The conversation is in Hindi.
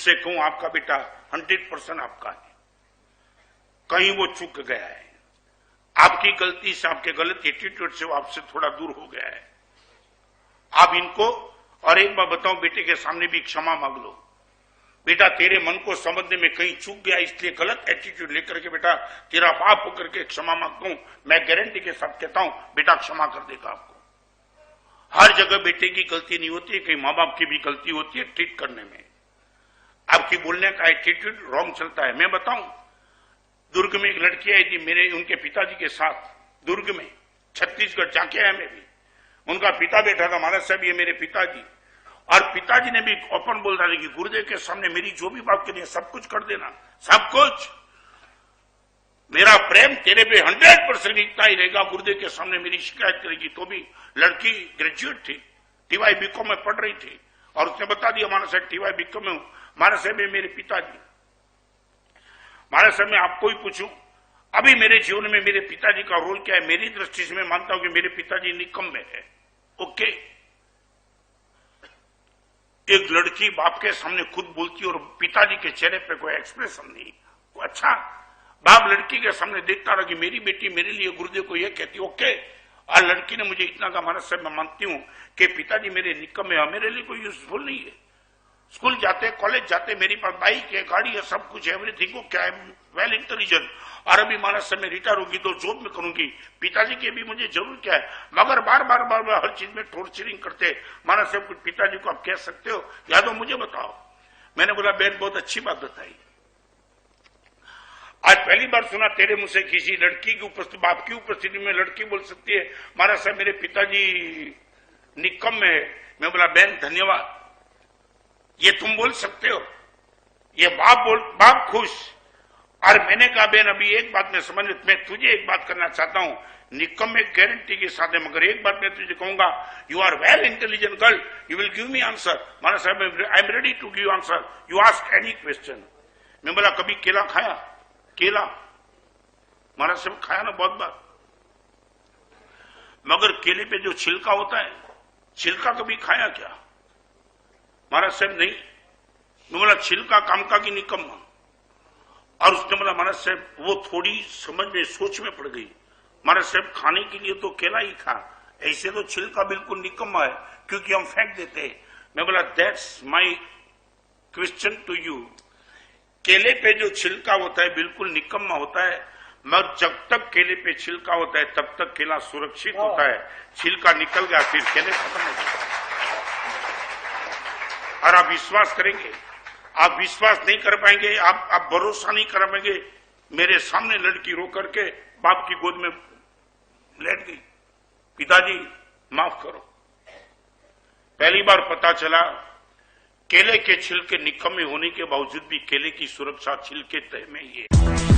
से कहूं आपका बेटा 100% आपका है, कहीं वो चूक गया है, आपकी गलती से, आपके गलत एटीट्यूड से वो आपसे थोड़ा दूर हो गया है। आप इनको, और एक बार बताऊं, बेटे के सामने भी क्षमा मांग लो। बेटा तेरे मन को समझने में कहीं चूक गया, इसलिए गलत एटीट्यूड लेकर के बेटा तेरा बाप होकर के क्षमा मांगता हूं। मैं गारंटी के साथ कहता हूं बेटा क्षमा कर देगा आपको। हर जगह बेटे की गलती नहीं होती है, कहीं मां बाप की भी गलती होती है ट्रीट करने में। आपकी बोलने का एटीट्यूड रॉन्ग चलता है। मैं बताऊं, दुर्ग में एक लड़की आई थी मेरे, उनके पिताजी के साथ, दुर्ग में, छत्तीसगढ़ जाके आया मैं भी। उनका पिता बैठा था, महाराज साहब ये मेरे पिताजी, और पिताजी ने भी ओपन बोल रहा था कि गुरुदेव के सामने मेरी जो भी बात करनी है सब कुछ कर देना, सब कुछ, मेरा प्रेम तेरे पे 100% इतना ही रहेगा। गुरुदेव के सामने मेरी शिकायत करेगी तो भी। लड़की ग्रेजुएट थी, टीवाई बीकॉम में पढ़ रही थी, और उसने बता दिया महाराज साहब टीवाई बीकॉम में हूं, महाराज साहब मेरे पिताजी। महाराज साहब मैं आपको ही पूछूं, अभी मेरे जीवन में मेरे पिताजी का रोल क्या है? मेरी दृष्टि से मैं मानता हूं कि मेरे पिताजी निकम्मे है। ओके, एक लड़की बाप के सामने खुद बोलती और पिताजी के चेहरे पे कोई एक्सप्रेशन नहीं। अच्छा, बाप लड़की के सामने देखता रहा कि मेरी बेटी मेरे लिए गुरुदेव को यह कहती, ओके। और लड़की ने मुझे इतना कहा, महाराज साहब मैं मानती हूं कि पिताजी मेरे निकम्मे है, मेरे लिए कोई यूजफुल नहीं है। स्कूल जाते, कॉलेज जाते, मेरी पास बाइक है, गाड़ी है, सब कुछ है, everything okay, I am well intelligent. और अभी महाराज साहब मैं रिटायर होगी तो जॉब में करूंगी, पिताजी की भी मुझे जरूर क्या है। मगर बार बार बार बार हर चीज में टॉर्चरिंग करते। महाराज साहब कुछ पिताजी को आप कह सकते हो या तो मुझे बताओ। मैंने बोला बहन बहुत अच्छी बात बताई, आज पहली बार सुना तेरे मुंह से किसी लड़की की उपस्थिति, बाप की उपस्थिति में लड़की बोल सकती है महाराज साहब मेरे पिताजी निकम्मे है। मैं बोला बहन धन्यवाद, ये तुम बोल सकते हो, ये बाप खुश। और मैंने कहा बहन अभी एक बात मैं समझ, मैं तुझे एक बात करना चाहता हूं, निकम्मे गारंटी के साथ है, मगर एक बात मैं तुझे कहूंगा, you are well intelligent girl, you will give me answer. महाराज साहब I am ready to give answer, you ask any question. मैं बोला कभी केला खाया? केला महाराज साहब खाया ना बहुत बार, मगर केले पे जो छिलका होता है, छिलका कभी खाया क्या? महाराज साहब नहीं। मैं बोला छिलका काम का की निकम्मा? और उसने बोला महाराज साहब वो थोड़ी समझ में, सोच में पड़ गई, महाराज साहब खाने के लिए तो केला ही खा, ऐसे तो छिलका बिल्कुल निकम्मा है क्योंकि हम फेंक देते हैं। मैं बोला that's my question to you, केले पे जो छिलका होता है बिल्कुल निकम्मा होता है, मगर जब तक केले पे छिलका होता है तब तक केला सुरक्षित होता है, छिलका निकल गया फिर केले खत्म हो जाते। और आप विश्वास करेंगे, आप विश्वास नहीं कर पाएंगे, आप भरोसा नहीं कर पाएंगे। मेरे सामने लड़की रो करके बाप की गोद में लेट गई, पिताजी माफ करो। पहली बार पता चला केले के छिलके निकम्मे होने के बावजूद भी केले की सुरक्षा छिलके तय में ही है।